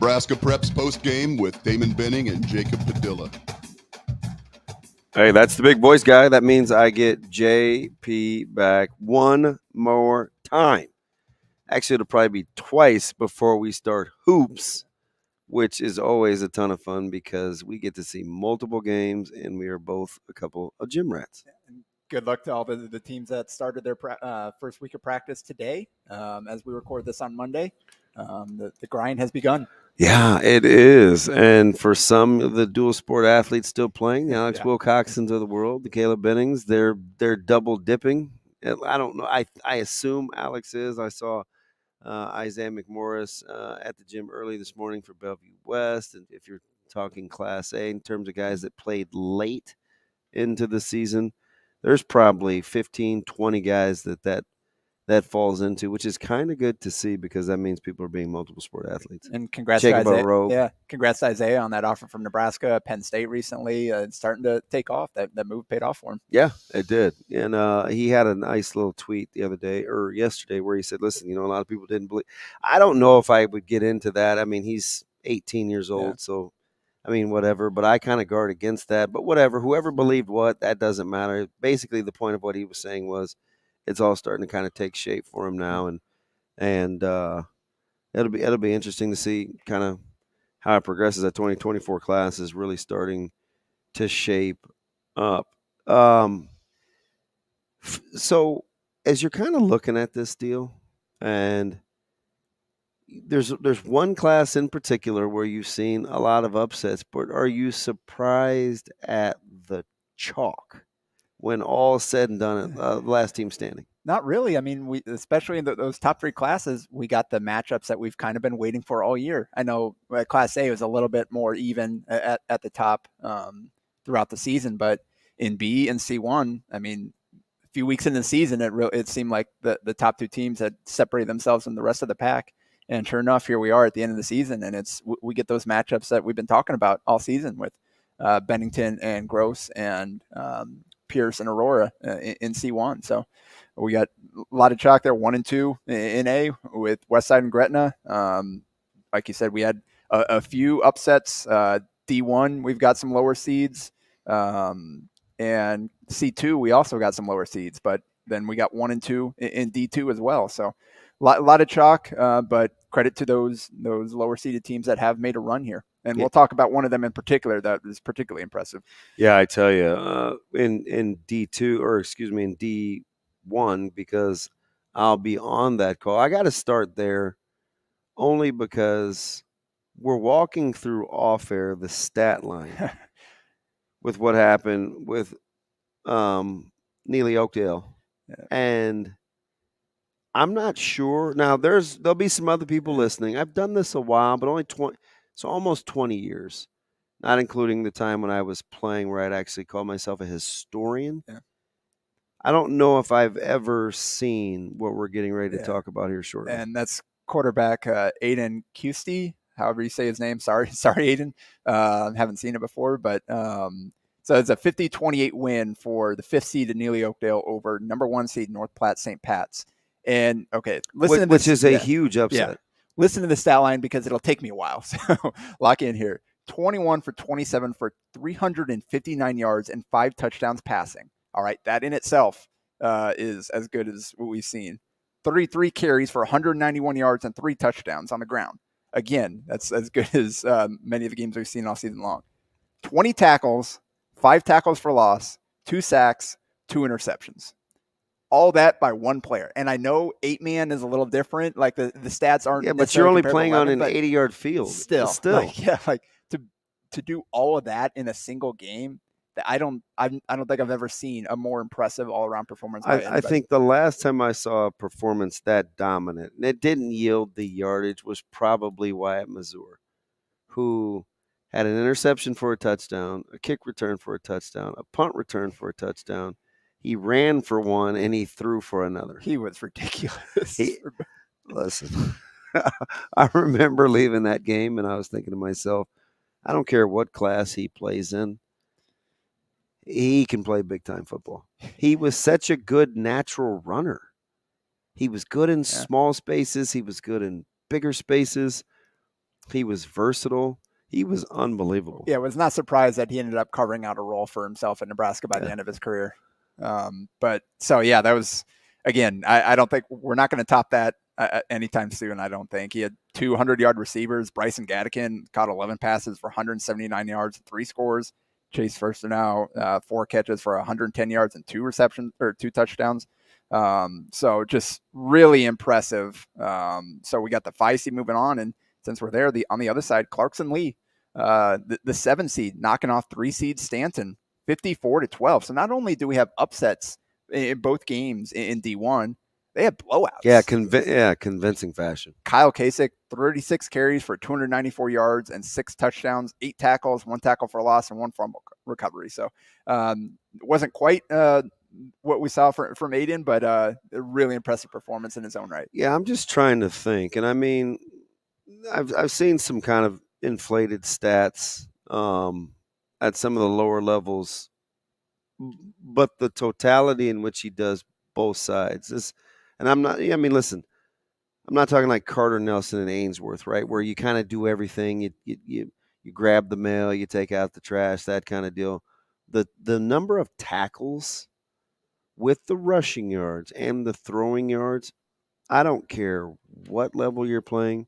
Nebraska Preps Postgame with Damon Benning and Jacob Padilla. Hey, that's the big voice guy. That means I get JP back one more time. Actually, it'll probably be twice before we start hoops, which is always a ton of fun because we get to see multiple games and we are both a couple of gym rats. Good luck to all the teams that started their first week of practice today. As we record this on Monday, the grind has begun. Yeah, it is. And for some of the dual sport athletes still playing, the Alex Wilcoxons of the world, the Caleb Bennings, they're double dipping. I don't know. I assume Alex is. I saw Isaiah McMorris at the gym early this morning for Bellevue West. And if you're talking Class A in terms of guys that played late into the season, there's probably 15, 20 guys that falls into, which is kind of good to see because that means people are being multiple sport athletes. And congrats to Isaiah. Yeah, congrats to Isaiah on that offer from Nebraska, Penn State recently. It's starting to take off. That move paid off for him. Yeah, it did. And he had a nice little tweet the other day or yesterday where he said, listen, a lot of people didn't believe. I don't know if I would get into that. I mean, he's 18 years old, so whatever. But I kind of guard against that. But whatever, whoever believed what, that doesn't matter. Basically, the point of what he was saying was, it's all starting to kind of take shape for him now, and it'll be interesting to see kind of how it progresses. That 2024 class is really starting to shape up. So as you're kind of looking at this deal, and there's one class in particular where you've seen a lot of upsets, but are you surprised at the chalk? When all said and done, last team standing? Not really. I mean, we especially in those top three classes, we got the matchups that we've kind of been waiting for all year. I know Class A was a little bit more even at the top throughout the season, but in B and C1, I mean, a few weeks into the season, it seemed like the top two teams had separated themselves from the rest of the pack. And sure enough, here we are at the end of the season, and we get those matchups that we've been talking about all season with Bennington and Gross and Pierce and Aurora in C1. So we got a lot of chalk there, 1 and 2 in A with Westside and Gretna. Like you said, we had a few upsets. D1, we've got some lower seeds. And C2, we also got some lower seeds, but then we got 1 and 2 in D2 as well. So a lot of chalk, but credit to those lower seeded teams that have made a run here. And we'll talk about one of them in particular that is particularly impressive. Yeah, I tell you, in D2, or excuse me, in D1, because I'll be on that call. I got to start there only because we're walking through off air the stat line with what happened with Neely Oakdale. Yeah. And I'm not sure. Now, there'll be some other people listening. I've done this a while, but only 20. So almost 20 years, not including the time when I was playing where I'd actually call myself a historian. Yeah. I don't know if I've ever seen what we're getting ready to talk about here shortly. And that's quarterback Aiden Custy, however you say his name. Sorry, Aiden. Haven't seen it before, but so it's a 50-28 win for the 5th seed in Neely Oakdale over number 1 seed North Platte St. Pat's. And listen, which is a huge upset. Yeah. Listen to the stat line because it'll take me a while. So lock in here. 21 for 27 for 359 yards and 5 touchdowns passing. All right. That in itself is as good as what we've seen. 33 carries for 191 yards and 3 touchdowns on the ground. Again, that's as good as many of the games we've seen all season long. 20 tackles, 5 tackles for loss, 2 sacks, 2 interceptions. All that by one player. And I know 8-man is a little different. Like the stats aren't. Yeah, but you're only playing on an 80-yard field. Still. To do all of that in a single game, I don't think I've ever seen a more impressive all-around performance. I think the last time I saw a performance that dominant, and it didn't yield the yardage, was probably Wyatt Mazur, who had an interception for a touchdown, a kick return for a touchdown, a punt return for a touchdown. He ran for one, and he threw for another. He was ridiculous. Listen, I remember leaving that game, and I was thinking to myself, I don't care what class he plays in. He can play big-time football. He was such a good natural runner. He was good in small spaces. He was good in bigger spaces. He was versatile. He was unbelievable. Yeah, was not surprised that he ended up carving out a role for himself in Nebraska by the end of his career. But so, yeah, that was, again, I don't think we're not going to top that anytime soon. I don't think. He had 200-yard receivers. Bryson Gattikin caught 11 passes for 179 yards and 3 scores. Chase Firstenow, 4 catches for 110 yards and 2 receptions or 2 touchdowns. So just really impressive. So we got the 5 seed moving on, and since we're there, on the other side, Clarkson Lee, the 7 seed, knocking off 3 seed Stanton, 54-12. So not only do we have upsets in both games in D1, they have blowouts. Yeah, convincing fashion. Kyle Kasich, 36 carries for 294 yards and 6 touchdowns, 8 tackles, 1 tackle for loss, and 1 fumble recovery. So it wasn't quite what we saw from Aiden, but a really impressive performance in his own right. Yeah, I'm just trying to think, and I mean, I've seen some kind of inflated stats at some of the lower levels, but the totality in which he does both sides is, and I'm not. I mean, listen, I'm not talking like Carter Nelson and Ainsworth, right? Where you kind of do everything. You grab the mail, you take out the trash, that kind of deal. The number of tackles with the rushing yards and the throwing yards, I don't care what level you're playing.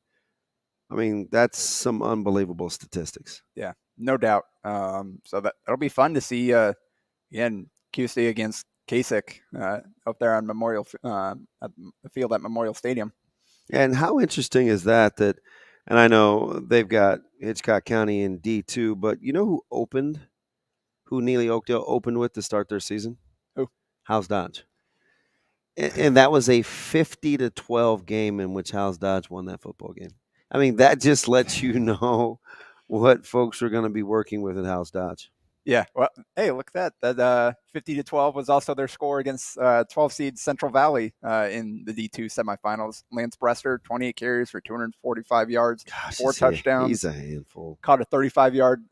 I mean, that's some unbelievable statistics. Yeah, no doubt. So that'll be fun to see again, QC against Kasich up there on Memorial at the field at Memorial Stadium. And how interesting is that? And I know they've got Hitchcock County in D2, but you know who Neely Oakdale opened with to start their season? Who? House Dodge. And that was a 50-12 game in which House Dodge won that football game. I mean, that just lets you know what folks are going to be working with at House Dodge. Yeah. Well, hey, look at that. That 50-12 was also their score against 12 seed Central Valley in the D2 semifinals. Lance Brester, 28 carries for 245 yards, 4 touchdowns. He's a handful. Caught a 35-yard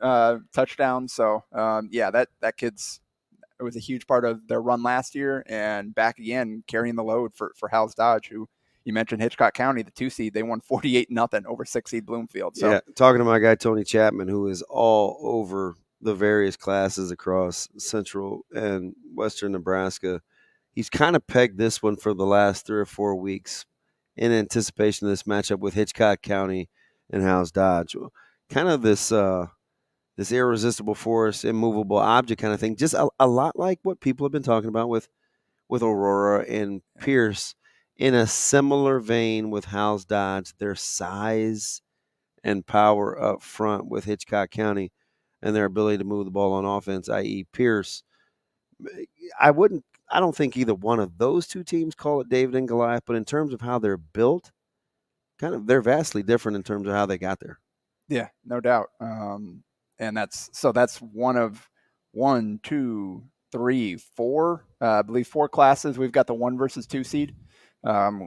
touchdown. So, yeah, that kid's, it was a huge part of their run last year, and back again carrying the load for House Dodge, who you mentioned Hitchcock County, the 2 seed. They won 48-0 over 6 seed Bloomfield. So, yeah, talking to my guy Tony Chapman, who is all over the various classes across central and western Nebraska. He's kind of pegged this one for the last 3 or 4 weeks in anticipation of this matchup with Hitchcock County and House Dodge. Kind of this irresistible force, immovable object kind of thing. Just a lot like what people have been talking about with Aurora and Pierce, in a similar vein with House Dodge, their size and power up front with Hitchcock County and their ability to move the ball on offense, i.e. Pierce. I don't think either one of those two teams call it David and Goliath, but in terms of how they're built, they're vastly different in terms of how they got there. Yeah, no doubt. And that's one of 1, 2, 3, 4, I believe 4 classes. We've got the 1 versus 2 seed.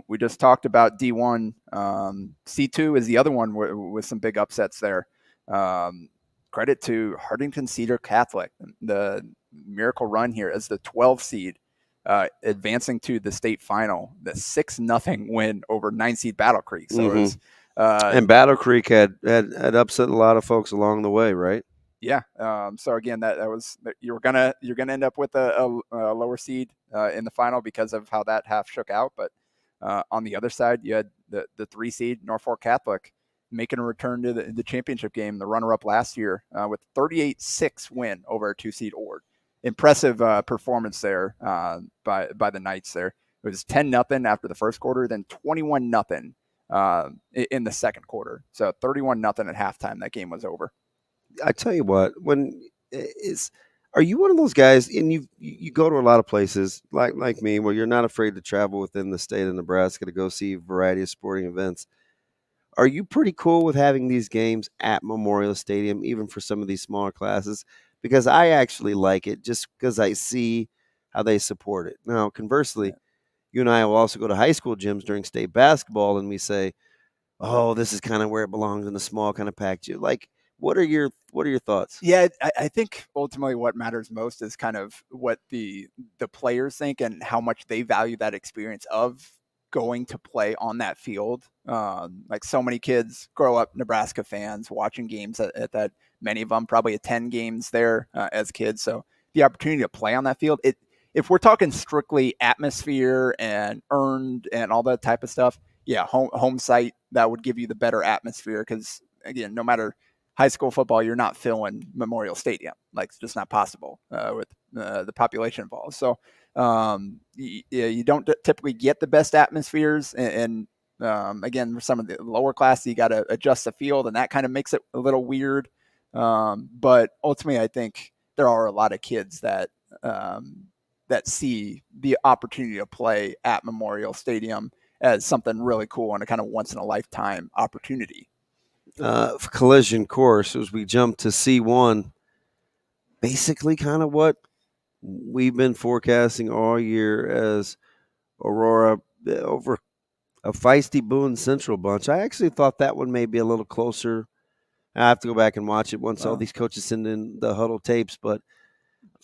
We just talked about D1. C2 is the other one with some big upsets there. Credit to Hardington Cedar Catholic, the miracle run here as the 12 seed, advancing to the state final, the 6-0 win over 9 seed Battle Creek. So it was, and Battle Creek had upset a lot of folks along the way, right? Yeah. So again, that was, you're gonna end up with a lower seed in the final because of how that half shook out. But on the other side, you had the 3 seed Norfolk Catholic making a return to the championship game, the runner-up last year, with 38-6 win over a 2 seed Ord. Impressive performance there by the Knights there. It was 10-0 after the first quarter, then 21-0 in the second quarter. So 31-0 at halftime. That game was over. I tell you what, are you one of those guys, and you go to a lot of places like me, where you're not afraid to travel within the state of Nebraska to go see a variety of sporting events? Are you pretty cool with having these games at Memorial Stadium, even for some of these smaller classes? Because I actually like it, just because I see how they support it. Now, conversely, you and I will also go to high school gyms during state basketball, and we say, "Oh, this is kind of where it belongs in the small kind of packed gym." Like, what are your thoughts? Yeah, I think ultimately what matters most is kind of what the players think and how much they value that experience of going to play on that field. Like so many kids grow up Nebraska fans watching games at that. Many of them probably attend games there as kids. So the opportunity to play on that field, if we're talking strictly atmosphere and earned and all that type of stuff, yeah, home site, that would give you the better atmosphere because, again, no matter high school football, you're not filling Memorial Stadium. Like, it's just not possible with the population involved. So you don't typically get the best atmospheres. And again, for some of the lower class, you got to adjust the field, and that kind of makes it a little weird. But ultimately, I think there are a lot of kids that see the opportunity to play at Memorial Stadium as something really cool and a kind of once in a lifetime opportunity. Collision course, as we jump to C1, basically kind of what we've been forecasting all year as Aurora over a feisty Boone Central bunch. I actually thought that one may be a little closer. I have to go back and watch it once all these coaches send in the huddle tapes, but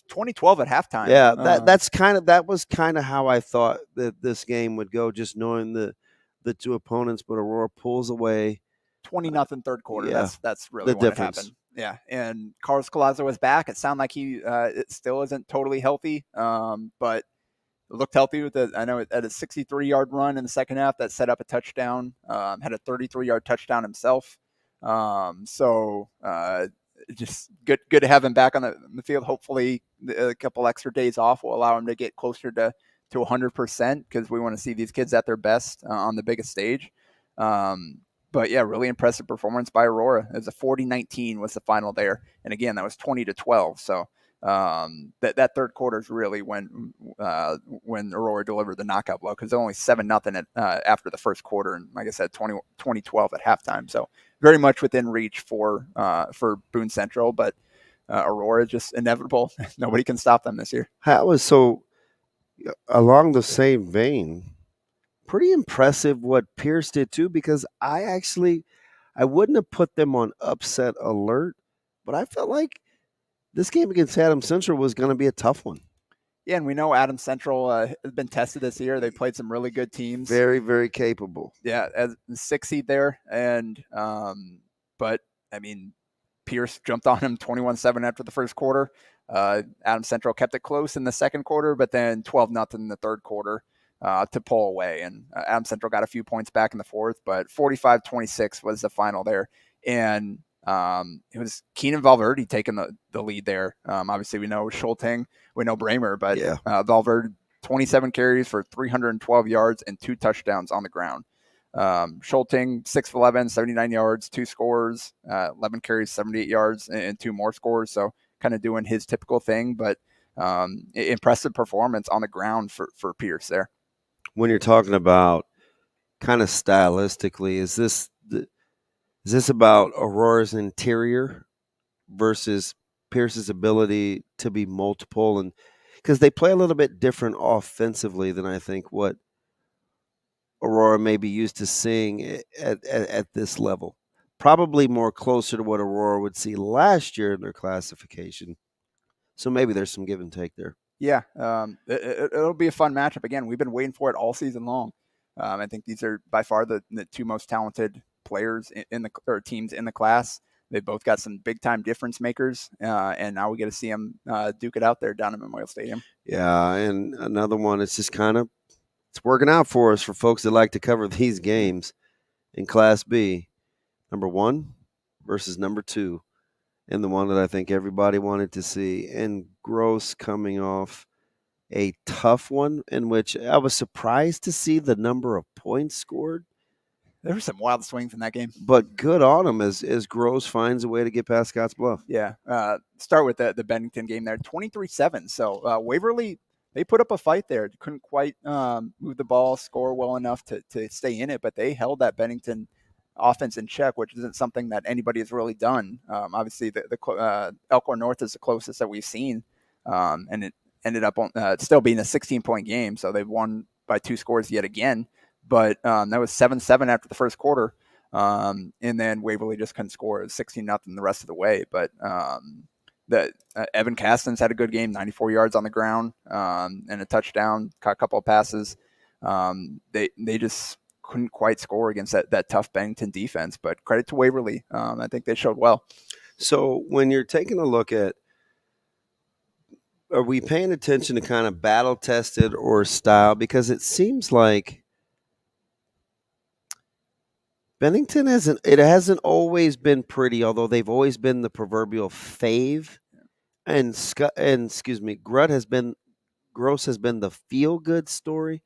2012 at halftime. Yeah, that was kind of how I thought that this game would go, just knowing the two opponents. But Aurora pulls away 20-0 third quarter. Yeah, that's really the when difference. it happened. Yeah, and Carlos Collazo was back. It sounded like he it still isn't totally healthy, but it looked healthy with I know at a 63-yard run in the second half that set up a touchdown. Had a 33-yard touchdown himself. Just good to have him back on the field. Hopefully, a couple extra days off will allow him to get closer to 100% because we want to see these kids at their best on the biggest stage. But yeah, really impressive performance by Aurora. It was a 40-19 was the final there, and again that was 20-12. So that third quarter is really when Aurora delivered the knockout blow because they're only 7-0 after the first quarter, and like I said, 20-12 at halftime. So very much within reach for Boone Central, but Aurora is just inevitable. Nobody can stop them this year. That was so along the same vein. Pretty impressive what Pierce did too, because I wouldn't have put them on upset alert, but I felt like this game against Adams Central was going to be a tough one. Yeah, and we know Adams Central has been tested this year. They played some really good teams. Very, very capable. Yeah, as the 6th seed there, and but I mean, Pierce jumped on him 21-7 after the first quarter. Adams Central kept it close in the second quarter, but then 12-0 in the third quarter to pull away. And Adams Central got a few points back in the fourth, but 45-26 was the final there. And it was Keenan Valverde taking the lead there. Obviously, we know Schulting, we know Bramer, but Yeah. Valverde, 27 carries for 312 yards and 2 touchdowns on the ground. Schulting, 6'11", 79 yards, 2 scores, 11 carries, 78 yards, and 2 more scores. So kind of doing his typical thing, but impressive performance on the ground for Pierce there. When you're talking about kind of stylistically, is this about Aurora's interior versus Pierce's ability to be multiple? And because they play a little bit different offensively than I think what Aurora may be used to seeing at this level. Probably more closer to what Aurora would see last year in their classification. So maybe there's some give and take there. Yeah, it'll be a fun matchup. Again, we've been waiting for it all season long. I think these are by far the two most talented players or teams in the class. They both got some big time difference makers, and now we get to see them duke it out there down at Memorial Stadium. Yeah, and another one. It's just kind of it's working out for us for folks that like to cover these games in Class B. Number 1 versus number 2. And the one that I think everybody wanted to see. And Gross coming off a tough one in which I was surprised to see the number of points scored. There were some wild swings in that game. But good on him as Gross finds a way to get past Scotts Bluff. Yeah. Start with the Bennington game there, 23-7. So Waverly, they put up a fight there. Couldn't quite move the ball, score well enough to stay in it, but they held that Bennington offense in check, which isn't something that anybody has really done. Obviously, the Elkhorn North is the closest that we've seen, and it ended up on still being a 16-point game, so they've won by 2 scores yet again. But that was 7-7 after the first quarter, and then Waverly just couldn't score. It was 16-0 the rest of the way. But Evan Castens had a good game, 94 yards on the ground and a touchdown, caught a couple of passes. They just couldn't quite score against that tough Bennington defense. But credit to Waverly. I think they showed well. So when you're taking a look at, are we paying attention to kind of battle tested or style? Because it seems like Bennington hasn't always been pretty, although they've always been the proverbial fave. And Gross has been the feel good story.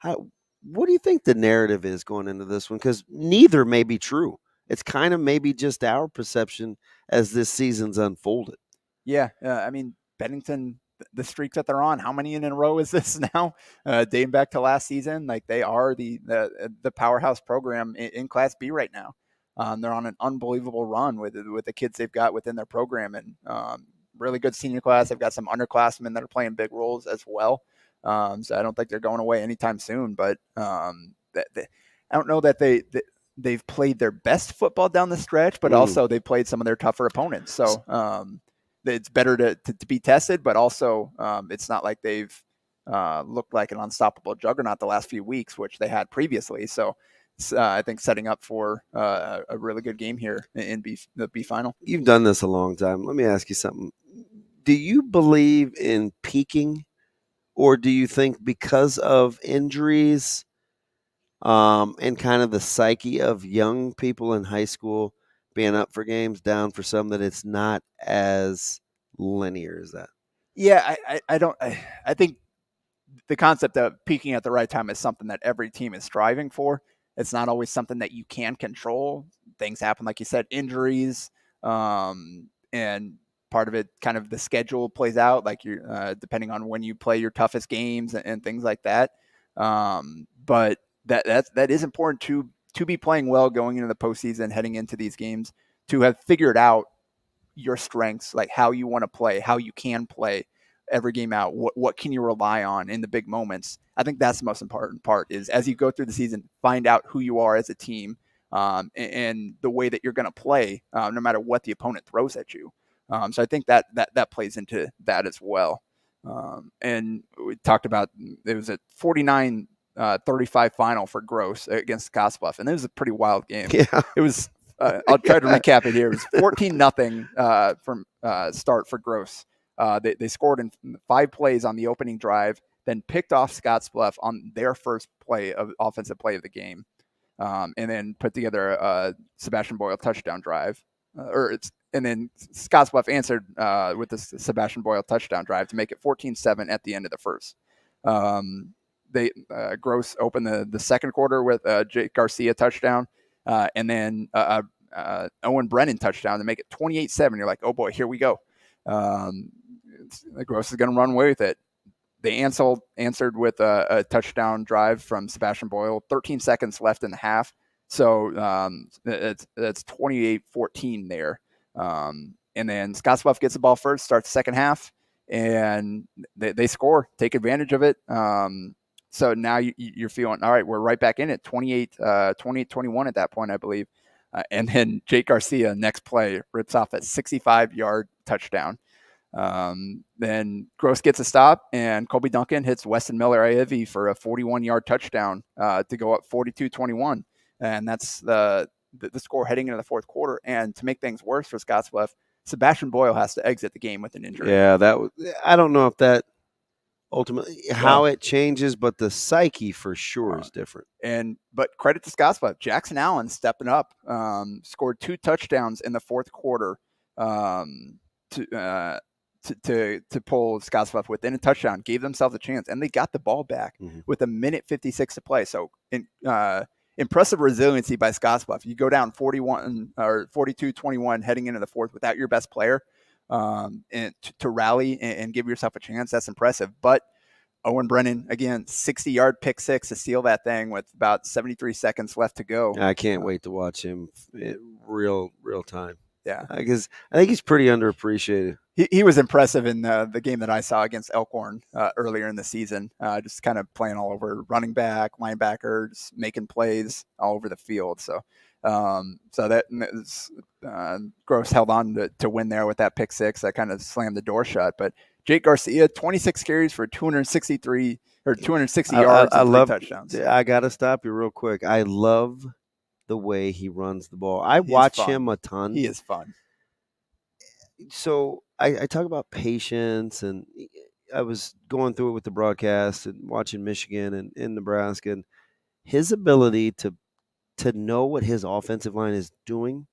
What do you think the narrative is going into this one? Because neither may be true. It's kind of maybe just our perception as this season's unfolded. Yeah, I mean, Bennington, the streaks that they're on, how many in a row is this now? Dating back to last season, like they are the powerhouse program in Class B right now. They're on an unbelievable run with the kids they've got within their program, and really good senior class. They've got some underclassmen that are playing big roles as well. So I don't think they're going away anytime soon. But I don't know that they've played their best football down the stretch, but also they played some of their tougher opponents. So it's better to be tested, but also it's not like they've looked like an unstoppable juggernaut the last few weeks, which they had previously. So I think setting up for a really good game here in the B final. You've done this a long time. Let me ask you something. Do you believe in peaking, or do you think because of injuries and kind of the psyche of young people in high school being up for games, down for some, that it's not as linear as that? Yeah, I think the concept of peaking at the right time is something that every team is striving for. It's not always something that you can control. Things happen, like you said, injuries, and part of it, kind of the schedule plays out, like you depending on when you play your toughest games and things like that. But that is important to be playing well going into the postseason, heading into these games, to have figured out your strengths, like how you want to play, how you can play every game out. What can you rely on in the big moments? I think that's the most important part, is as you go through the season, find out who you are as a team, and the way that you're going to play, no matter what the opponent throws at you. So I think that plays into that as well. And we talked about, it was a 49-35 final for Gross against Scottsbluff, and it was a pretty wild game. Yeah. It was. I'll try to recap it here. It was 14-0 from start for Gross. They scored in 5 plays on the opening drive, then picked off Scottsbluff on their first offensive play of the game, and then put together a Sebastian Boyle touchdown drive. And then Scottsbluff answered with the Sebastian Boyle touchdown drive to make it 14-7 at the end of the first. Gross opened the second quarter with Jake Garcia touchdown. And then Owen Brennan touchdown to make it 28-7. You're like, oh boy, here we go. Gross is going to run away with it. They answered with a touchdown drive from Sebastian Boyle. 13 seconds left in the half. So that's 28-14 there. And then Scottsbluff gets the ball first, starts the second half, and they score, take advantage of it. So now you're feeling, all right, we're right back in it, 28-21 at that point, I believe. And then Jake Garcia, next play, rips off a 65-yard touchdown. Then Gross gets a stop, and Colby Duncan hits Weston Miller-Ivy for a 41-yard touchdown to go up 42-21. And that's the score heading into the fourth quarter. And to make things worse for Scottsbluff, Sebastian Boyle has to exit the game with an injury. Yeah, I don't know if that ultimately how it changes, but the psyche for sure is different. But credit to Scottsbluff, Jackson Allen stepping up, scored 2 touchdowns in the fourth quarter to pull Scottsbluff within a touchdown, gave themselves a chance, and they got the ball back with 1:56 to play. So impressive resiliency by Scottsbluff. You go down 41 or 42-21 heading into the fourth without your best player. And to rally and give yourself a chance, that's impressive. But Owen Brennan, again, 60-yard pick six to seal that thing with about 73 seconds left to go. I can't wait to watch him real time. Yeah, because I think he's pretty underappreciated. He was impressive in the game that I saw against Elkhorn earlier in the season. Just kind of playing all over, running back, linebackers, making plays all over the field. So that Gross held on to win there with that pick six. That kind of slammed the door shut. But Jake Garcia, 26 carries for 263 or 260 yards and 3 touchdowns. I got to stop you real quick. I love the way he runs the ball. I He's watch fun. him a ton. He is fun. So I talk about patience, and I was going through it with the broadcast and watching Michigan and in Nebraska, and his ability to know what his offensive line is doing,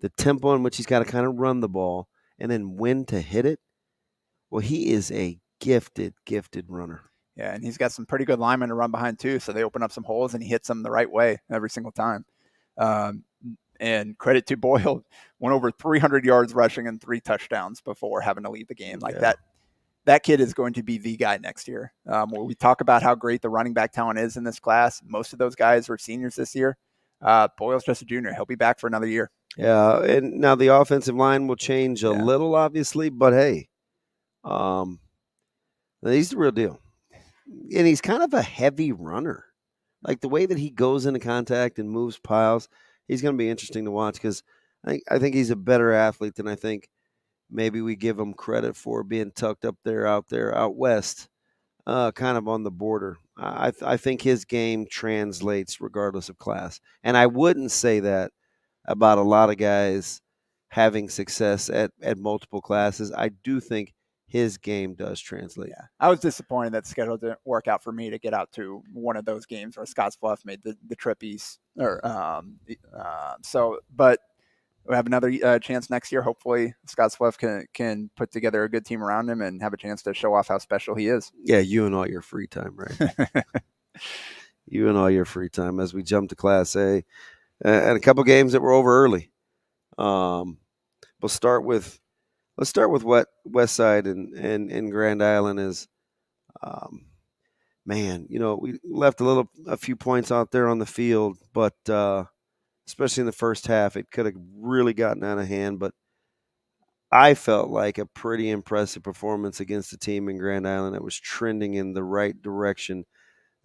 the tempo in which he's got to kind of run the ball, and then when to hit it. Well, he is a gifted runner. Yeah, and he's got some pretty good linemen to run behind too, so they open up some holes and he hits them the right way every single time. And credit to Boyle, went over 300 yards rushing and 3 touchdowns before having to leave the game. Like that kid is going to be the guy next year. When we talk about how great the running back talent is in this class, most of those guys were seniors this year. Boyle's just a junior. He'll be back for another year. Yeah, and now the offensive line will change a little, obviously, but hey, he's the real deal. And he's kind of a heavy runner. Like the way that he goes into contact and moves piles, he's going to be interesting to watch because I think he's a better athlete than I think maybe we give him credit for, being tucked up there, out west, kind of on the border. I think his game translates regardless of class. And I wouldn't say that about a lot of guys having success at multiple classes. I do think his game does translate. Yeah, I was disappointed that the schedule didn't work out for me to get out to one of those games where Scottsbluff made the trip east. But we have another chance next year. Hopefully, Scottsbluff can put together a good team around him and have a chance to show off how special he is. Yeah, you and all your free time, right? You and all your free time as we jump to Class A, and a couple games that were over early. We'll start with. Let's start with what Westside and Grand Island is. Man, we left a few points out there on the field, but especially in the first half, it could have really gotten out of hand. But I felt like a pretty impressive performance against a team in Grand Island that was trending in the right direction,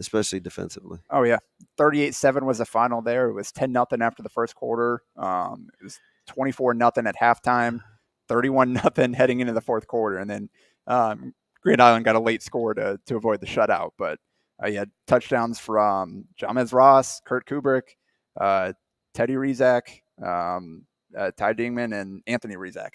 especiecially defensively. Oh, yeah. 38-7 was the final there. It was 10-0 after the first quarter. It was 24-0 at halftime. 31-0 heading into the fourth quarter. And then Grand Island got a late score to avoid the shutout. But you had touchdowns from Jamez Ross, Kurt Kubrick, Teddy Rizak, Ty Dingman, and Anthony Rizak.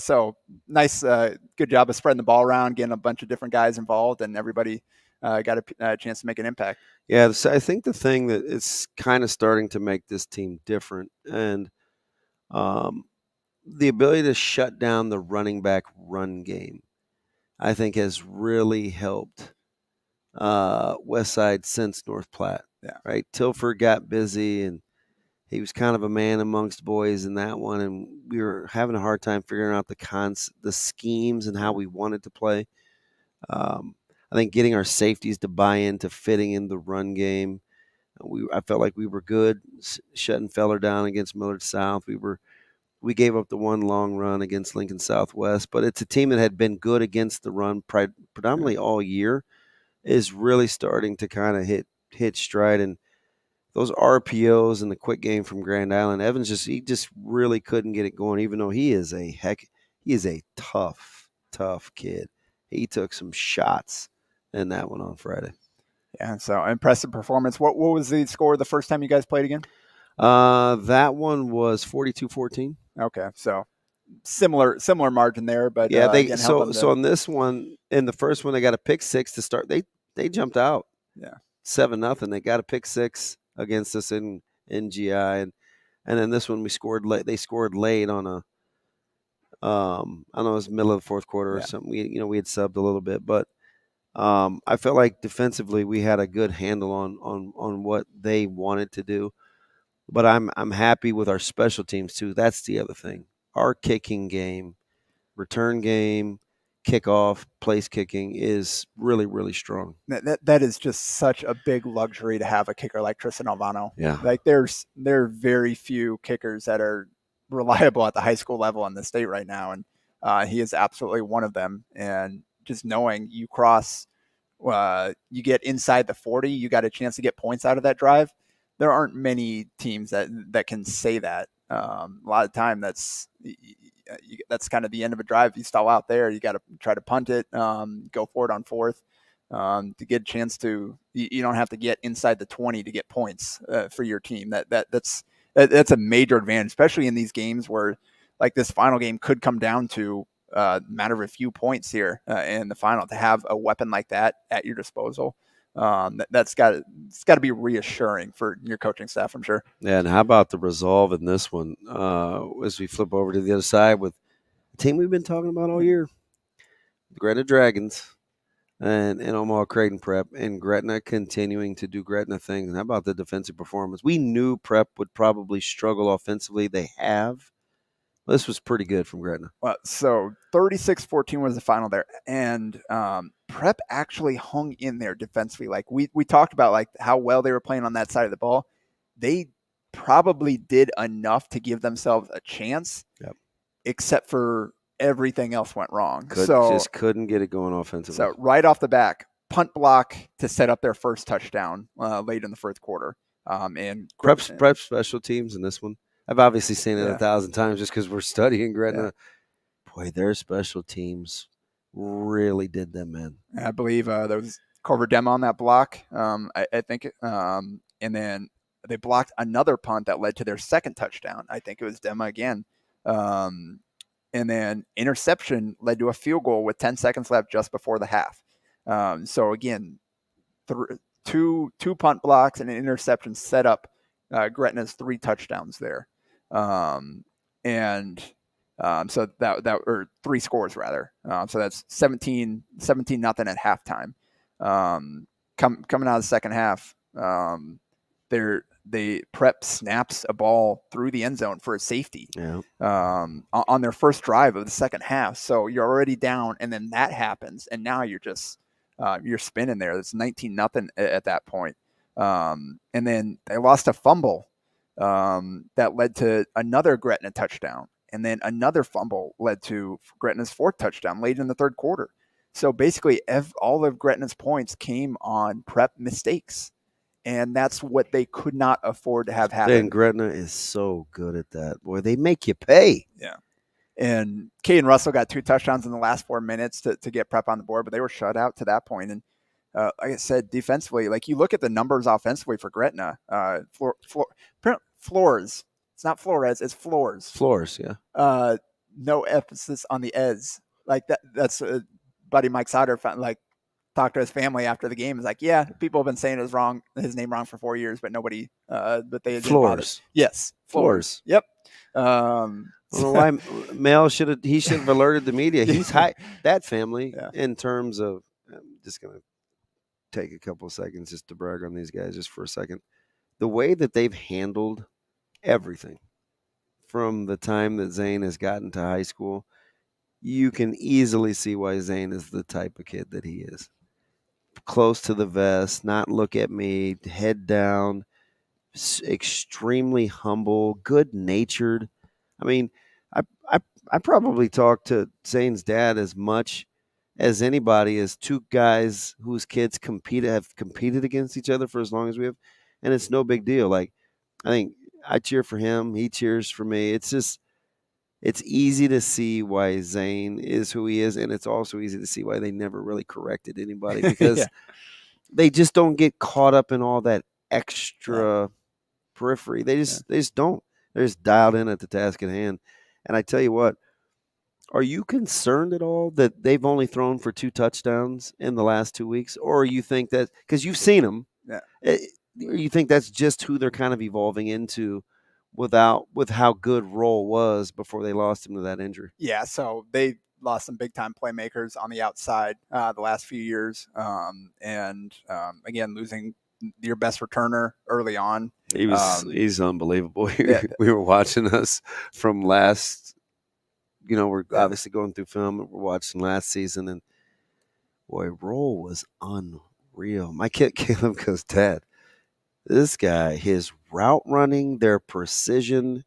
So nice, good job of spreading the ball around, getting a bunch of different guys involved, and everybody got a chance to make an impact. Yeah, so I think the thing that is kind of starting to make this team different, and the ability to shut down the running back run game, I think has really helped Westside since North Platte. Yeah. Right. Tilford got busy, and he was kind of a man amongst boys in that one, and we were having a hard time figuring out the schemes and how we wanted to play. I think getting our safeties to buy into fitting in the run game. I felt like we were good shutting Feller down against Millard South. We gave up the one long run against Lincoln Southwest, but it's a team that had been good against the run predominantly all year, is really starting to kind of hit stride. And those RPOs and the quick game from Grand Island, Evans just really couldn't get it going, even though he is a tough kid. He took some shots in that one on Friday. Yeah, so impressive performance. What was the score the first time you guys played again? That one was 42-14. Okay, so similar margin there, but yeah, so on this one, in the first one, they got a pick six to start. They jumped out. Yeah, 7-0. They got a pick six against us in GI, and then this one we scored late. They scored late on a I don't know, it was middle of the fourth quarter or something. We had subbed a little bit, but I felt like defensively we had a good handle on what they wanted to do. But I'm happy with our special teams too. That's the other thing. Our kicking game, return game, kickoff, place kicking is really, really strong. That is just such a big luxury to have a kicker like Tristan Alvano. Yeah. Like there are very few kickers that are reliable at the high school level in the state right now, and he is absolutely one of them. And just knowing you cross, you get inside the 40, you got a chance to get points out of that drive. There aren't many teams that can say that. A lot of time that's kind of the end of a drive. You stall out there, you got to try to punt it, go for it on fourth. to get a chance to. You don't have to get inside the 20 to get points for your team. That's a major advantage, especially in these games where, like, this final game could come down to a matter of a few points here in the final. To have a weapon like that at your disposal, it's got to be reassuring for your coaching staff, I'm sure. Yeah, and how about the resolve in this one as we flip over to the other side with the team we've been talking about all year, the Gretna Dragons and Omaha Creighton Prep, and Gretna continuing to do Gretna things. And how about the defensive performance? We knew Prep would probably struggle offensively. They have. This was pretty good from Gretna. Well, so 36-14 was the final there, and Prep actually hung in there defensively. Like we talked about, like how well they were playing on that side of the ball. They probably did enough to give themselves a chance, except for everything else went wrong. Just couldn't get it going offensively. So right off the back, punt block to set up their first touchdown late in the fourth quarter. And Prep special teams in this one. I've obviously seen it 1,000 times just because we're studying Gretna. Yeah. Boy, their special teams really did them in. I believe there was Culver Demo on that block, I think. And then they blocked another punt that led to their second touchdown. I think it was Demo again. And then interception led to a field goal with 10 seconds left just before the half. So, again, two punt blocks and an interception set up Gretna's 3 touchdowns there. So that or 3 scores rather. So that's 17-0 at halftime. Coming out of the second half, they Prep snaps a ball through the end zone for a safety on their first drive of the second half. So you're already down, and then that happens, and now you're just you're spinning there. It's 19-0 at that point. And then they lost a fumble that led to another Gretna touchdown. And then another fumble led to Gretna's 4th touchdown late in the third quarter. So basically all of Gretna's points came on Prep mistakes. And that's what they could not afford to have happen. And Gretna is so good at that. Boy, they make you pay. Yeah. And Caden Russell got 2 touchdowns in the last 4 minutes to get Prep on the board, but they were shut out to that point. And like I said, defensively, like you look at the numbers offensively for Gretna, Flores. It's not Flores, it's Floors. Floors, yeah. No emphasis on the ez. Like that's buddy Mike Sauter talked to his family after the game. Is like, yeah, people have been saying his name wrong for 4 years, but nobody, but they didn't bother. Yes, Floors. Yep. I don't know why Mel should have alerted the media. He's high that family in terms of. I'm just gonna take a couple of seconds just to brag on these guys just for a second. The way that they've handled everything from the time that Zane has gotten to high school, you can easily see why Zane is the type of kid that he is. Close to the vest, not look at me, head down, extremely humble, good-natured. I mean, I probably talked to Zane's dad as much as anybody, as 2 guys whose kids have competed against each other for as long as we have, and it's no big deal. Like, I think I cheer for him, he cheers for me. It's just, it's easy to see why Zane is who he is, and it's also easy to see why they never really corrected anybody because they just don't get caught up in all that extra periphery. They just don't. They're just dialed in at the task at hand. And I tell you what, are you concerned at all that they've only thrown for 2 touchdowns in the last 2 weeks? Or you think that, because you've seen them, you think that's just who they're kind of evolving into with how good Roll was before they lost him to that injury? Yeah, so they lost some big-time playmakers on the outside the last few years. Again, losing your best returner early on. He's unbelievable. We were watching us from last, we're obviously going through film and we're watching last season, and boy, Roll was unreal. My kid Caleb goes, Dad, this guy, his route running, their precision,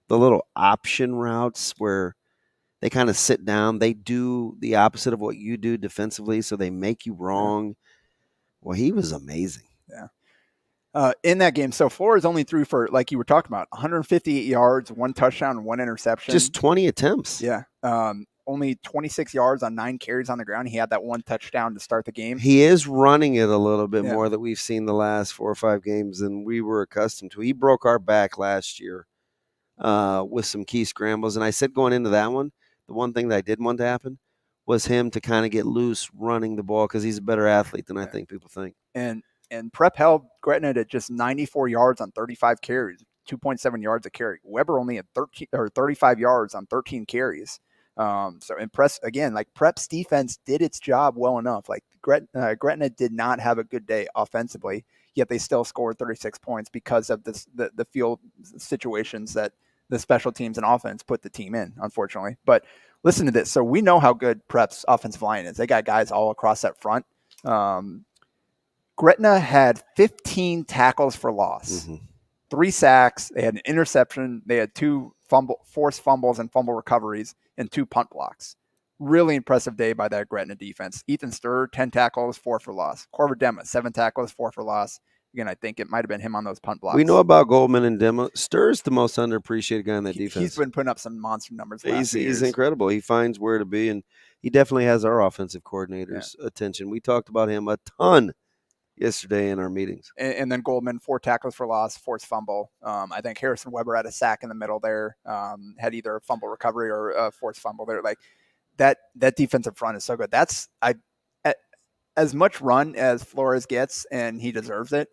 the little option routes where they kind of sit down, they do the opposite of what you do defensively, so they make you wrong. Well, he was amazing. Yeah. In that game, so Flores only threw for, like you were talking about, 158 yards, 1 touchdown, 1 interception. Just 20 attempts. Yeah. only 26 yards on 9 carries on the ground. He had that 1 touchdown to start the game. He is running it a little bit Yeah. more that we've seen the last 4 or 5 games than we were accustomed to. He broke our back last year with some key scrambles. And I said going into that one, the one thing that I didn't want to happen was him to kind of get loose running the ball because he's a better athlete than I think people think. And Prep held Gretna to just 94 yards on 35 carries, 2.7 yards a carry. Weber only had 35 yards on 13 carries. So impressed again. Like Prep's defense did its job well enough. Like Gretna did not have a good day offensively, yet they still scored 36 points because of the field situations that the special teams and offense put the team in, unfortunately. But listen to this. So we know how good Prep's offensive line is. They got guys all across that front. Gretna had 15 tackles for loss, 3 sacks. They had an interception. They had 2 forced fumbles and fumble recoveries and 2 punt blocks. Really impressive day by that Gretna defense. Ethan Sturr, 10 tackles, 4 for loss. Corver Dema, 7 tackles, 4 for loss. Again, I think it might have been him on those punt blocks. We know about Goldman and Dema. Sturr's the most underappreciated guy in that defense. He's been putting up some monster numbers last year. He's incredible. He finds where to be, and he definitely has our offensive coordinator's attention. We talked about him a ton yesterday in our meetings. And then Goldman, 4 tackles for loss, forced fumble. I think Harrison Weber had a sack in the middle there, had either a fumble recovery or a forced fumble there. Like that defensive front is so good. That's as much run as Flores gets, and he deserves it.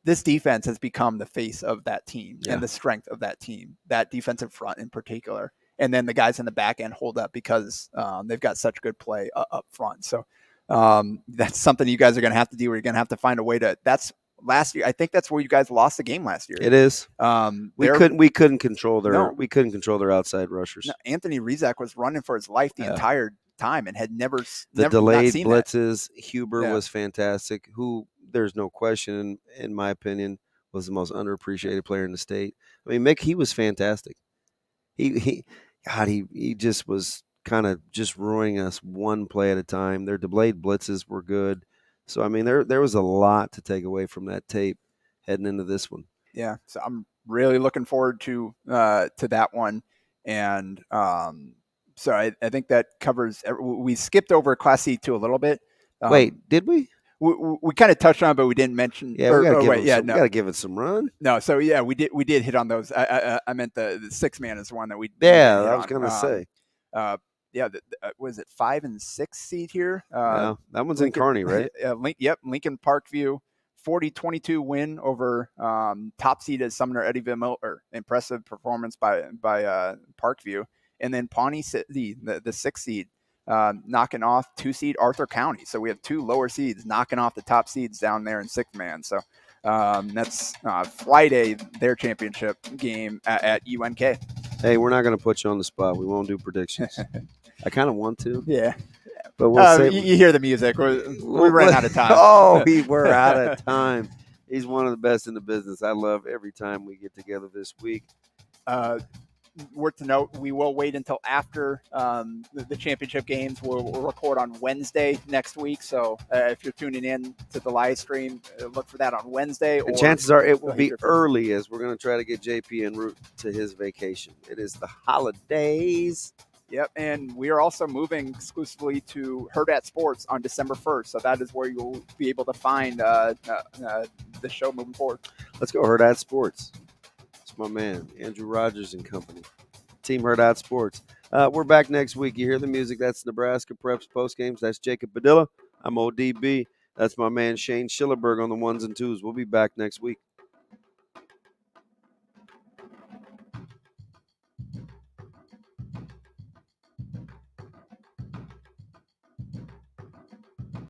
This defense has become the face of that team and the strength of that team, that defensive front in particular. And then the guys in the back end hold up because they've got such good play up front. So that's something you guys are going to have to do. Where you're going to have to find a way to. That's last year. I think that's where you guys lost the game last year. It is. We couldn't control their outside rushers. No, Anthony Rizak was running for his life the entire time and had never delayed seen blitzes. Huber was fantastic. Who there's no question in my opinion was the most underappreciated player in the state. I mean, Mick, he was fantastic. He just was kind of just ruining us one play at a time. Their delayed blitzes were good. So, I mean, there was a lot to take away from that tape heading into this one. Yeah, so I'm really looking forward to that one. And so I think that covers – we skipped over Class C2 a little bit. Wait, did we? We kind of touched on it, but we didn't mention. Yeah, we got to give it some run. No, so yeah, we did hit on those. I meant the 6-man is one that we. Yeah, I was gonna say. Was it 5 and 6 seed here? No, that one's in Kearney, right? Lincoln Parkview, 40-22 win over top seed as Sumner Eddyville Miller. Impressive performance by Parkview, and then Pawnee City, the 6th seed. Knocking off 2 seed Arthur County. So we have 2 lower seeds knocking off the top seeds down there in 6th man. So that's Friday, their championship game at UNK. Hey, we're not going to put you on the spot. We won't do predictions. I kind of want to. Yeah. But we'll say you hear the music. We ran out of time. We're out of time. He's one of the best in the business. I love every time we get together this week. Worth to note, we will wait until after the championship games. We'll record on Wednesday next week. So if you're tuning in to the live stream, look for that on Wednesday. And chances are it will be early as we're going to try to get JP en route to his vacation. It is the holidays. Yep, and we are also moving exclusively to Hurrdat Sports on December 1st. So that is where you'll be able to find the show moving forward. Let's go Hurrdat Sports. My man, Andrew Rogers and company. Team Hurrdat Sports. We're back next week. You hear the music. That's Nebraska Preps Postgames. That's Jacob Padilla. I'm ODB. That's my man Shane Schillerberg on the 1s and 2s. We'll be back next week.